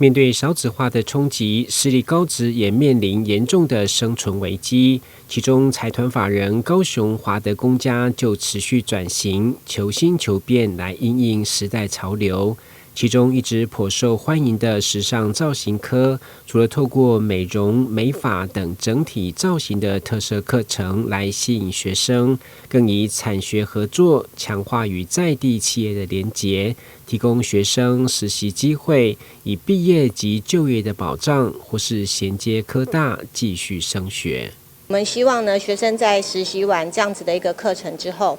面對少子化的衝擊，私立高職也面臨嚴重的生存危機。其中，財團法人高雄華德公家就持續轉型，求新求變來因應時代潮流。其中一直頗受歡迎的時尚造型科，除了透過美容、美髮等整體造型的特色課程來吸引學生，更以產學合作強化與在地企業的連結，提供學生實習機會，以畢業及就業的保障，或是銜接科大繼續升學。我們希望呢，學生在實習完這樣子的一個課程之後，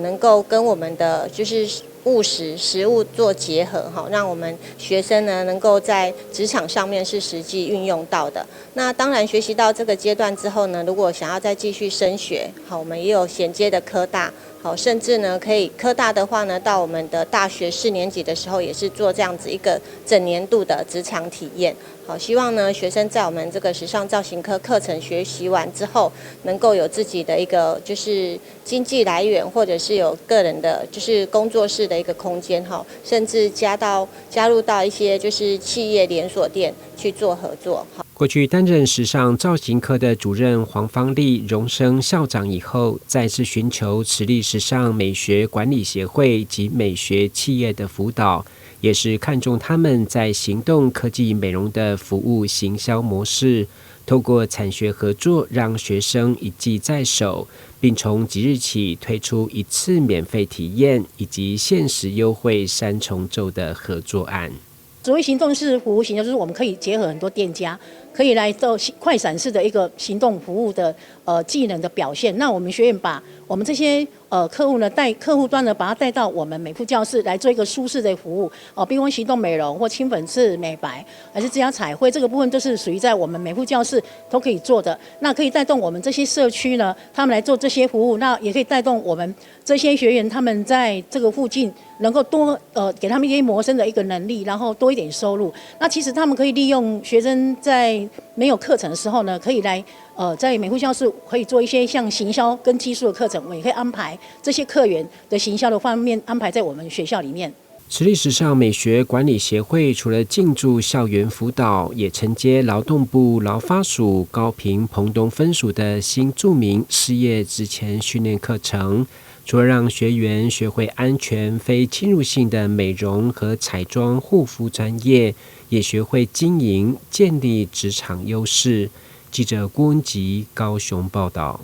能夠跟我們的就是實務做結合，讓我們學生呢能夠在職場上面是實際運用到的。那當然，學習到這個階段之後呢，如果想要再繼續升學，我們也有銜接的科大。甚至呢，可以科大的話呢，到我們的大學4年級的時候，也是做這樣子一個整年度的職場體驗。希望呢，學生在我們這個時尚造型科課程學習完之後，能夠有自己的一個就是經濟來源，或者是有個人的就是工作室的一個空間，甚至加入到一些就是企業連鎖店去做合作。過去擔任時尚造型科的主任黃芳麗榮升校長以後，再次尋求慈力時尚美學管理協會及美學企業的輔導，也是看重他們在行動科技美容的服務行銷模式，透過產學合作，讓學生一技在手，並從即日起推出1次免費體驗以及限時優惠3重奏的合作案。所謂行動式服務型，就是我們可以結合很多店家，可以來做快閃式的一個行動服務的技能的表現。那我們學院把我們這些客戶呢，帶客戶端呢，把它帶到我們美膚教室來做一個舒適的服務比如行動美容或清粉刺美白，還是指甲彩繪，這個部分都是屬於在我們美膚教室都可以做的。那可以帶動我們這些社區呢，他們來做這些服務，那也可以帶動我們這些學員他們在這個附近能夠多給他們一些謀生的一個能力，然後多一點收入。那其實他們可以利用學生在沒有課程的時候呢，可以來在美膚教室可以做一些像行銷跟技術的課程，我們也可以安排這些客源的行銷的方面安排在我們學校裡面。慈力時尚美學管理協會除了進駐校園輔導，也承接勞動部勞發署高屏澎東分署的新住民失業之前訓練課程。除了讓學員學會安全非侵入性的美容和彩妝護膚專業，也學會經營，建立職場優勢。記者郭文吉高雄報道。